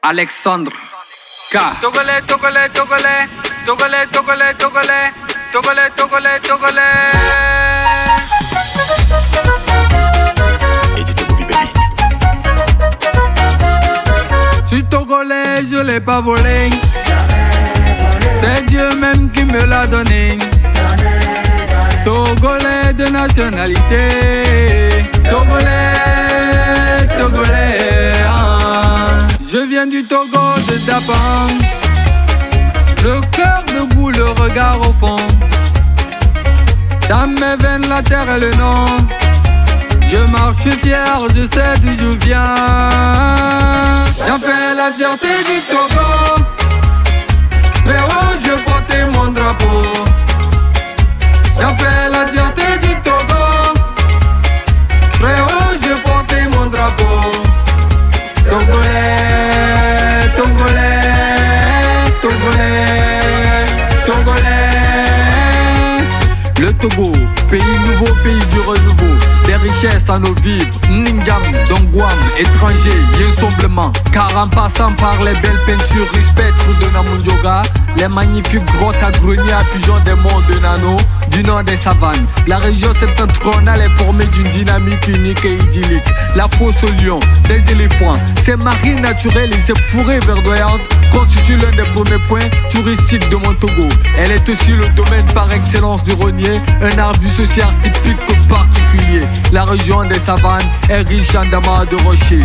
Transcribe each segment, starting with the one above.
Alexandre K. Togolais, Togolais, Togolais, Togolais, Togolais, Togolais, Togolais, Togolais, Togolais. Je suis togolais, je l'ai pas volé. C'est Dieu même qui me l'a donné. Togolais de nationalité. Togolais, Togolais. Je viens du Togo de Dapan. Le cœur debout, le regard au fond. Dans mes veines, la terre et le nom. Je marche fier, je sais d'où je viens. J'en fais la fierté du Togo. Très haut, je portais mon drapeau. J'en fais la fierté du Togo. Très haut, je portais mon drapeau. Togolais, Togolais, Togolais, Togolais. Le Togo, pays nouveau, pays du renouveau. Des richesses à nos vivres, Ningam, Dongwam, étrangers, insemblement. Car en passant par les belles peintures spectres de Namundjoga, les magnifiques grottes à greniers à pigeons des monts de Nano, du nord des savanes. La région septentrionale est formée d'une dynamique unique et idyllique. La fosse aux lions, des éléphants, ces marines naturelles et ces forêts verdoyantes constituent l'un des premiers points touristiques de mon Togo. Elle est aussi le domaine par excellence du rognier, un arbre social typique particulier. La région des savanes est riche en damas de rochers.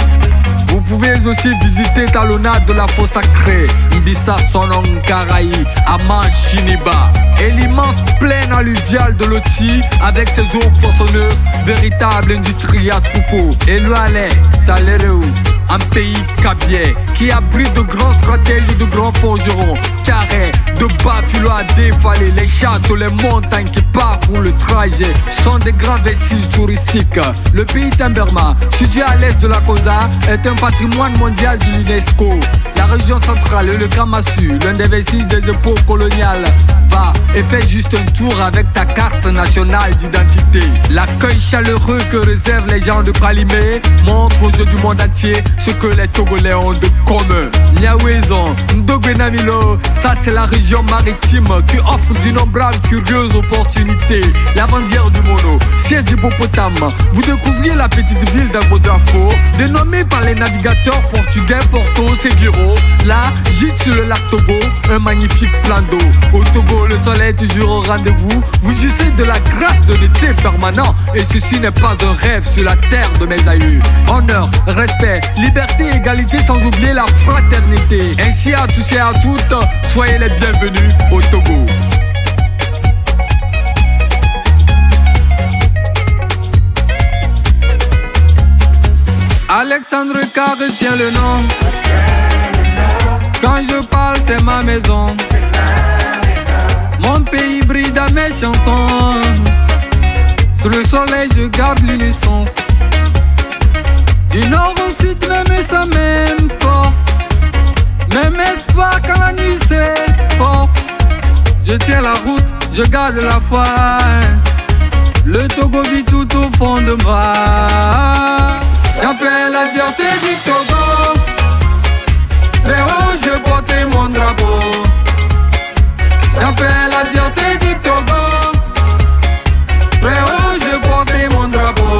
Vous pouvez aussi visiter Talona de la fosse sacrée, Mbissa Sonong Karaï, Aman Shiniba, et l'immense plaine alluviale de Loti avec ses eaux poissonneuses, véritable industrie à troupeau. Et Lualé, Talereu, un pays cabier qui abrite de grands stratèges et de grands forgerons. Carré, de Bafilo à dévaler, les châteaux, les montagnes qui parcourent le trajet sont des grands vestiges touristiques. Le pays Timberma, situé à l'est de la Kosa, est un patrimoine mondial de l'UNESCO. La région centrale et le Kamassu, l'un des vestiges des époques coloniales. Va et fais juste un tour avec ta carte nationale d'identité. L'accueil chaleureux que réservent les gens de Palimé montre aux yeux du monde entier ce que les Togolais ont de commun. Niaouezon, Ndogbenamilo, ça c'est la région maritime qui offre d'innombrables curieuses opportunités. La bandière du Mono, siège d'hippopotame. Vous découvriez la petite ville d'Agodafo, dénommée par les navigateurs portugais Porto Seguro. Là, gîte sur le lac Togo, un magnifique plan d'eau. Au Togo, le soleil est toujours au rendez-vous. Vous jouissez de la grâce de l'été permanent. Et ceci n'est pas un rêve sur la terre de mes aïeux. Honneur, respect, liberté, égalité, sans oublier la fraternité. Ainsi à tous et à toutes, soyez les bienvenus au Togo. Alexandre K retient le nom. Quand je parle, c'est ma maison. Mon pays brille dans mes chansons. Sous le soleil, je garde l'innocence. Du nord au sud, même sa même force. Même espoir quand la nuit s'efforce. Je tiens la route, je garde la foi. Le Togo vit tout au fond de moi. J'en fais la fierté du Togo. Très haut, je portais mon drapeau. J'en fais la fierté du Togo. Très haut, je portais mon drapeau.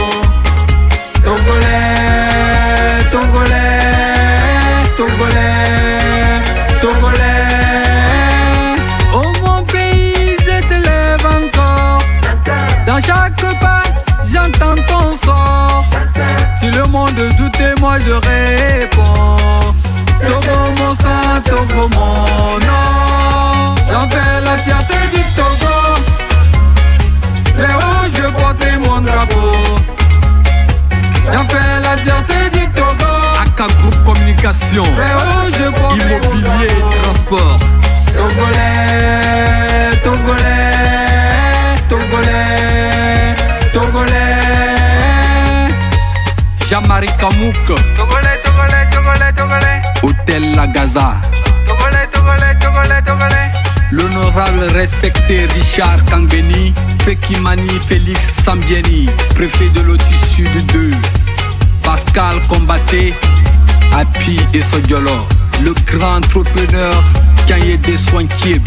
Togolais, Togolais, Togolais, Togolais. Oh mon pays, je t'élève encore. Dans chaque pas, j'entends ton sort. Si le monde doutait, moi je réponds. Togo mon sang, Togo mon nom. J'en fais la fierté du Togo. Très haut, je portais mon drapeau. J'en fais la fierté du Togo. Aka Groupe Communication, Très haut, je portais immobilier et transport. Togolais, Togolais, Togolais, Togolais. Jamari Kamouk, Togolais, Togolais, Togolais, Togolais. Hôtel La Gaza. Togolais, Togolais, Togolais, Togolais. L'honorable respecté Richard Kangbeni, Fekimani Félix Sambieni, préfet de Loti Sud 2. Pascal Combaté, Api et Sodiolo. le grand entrepreneur, Kanye des soins Kib.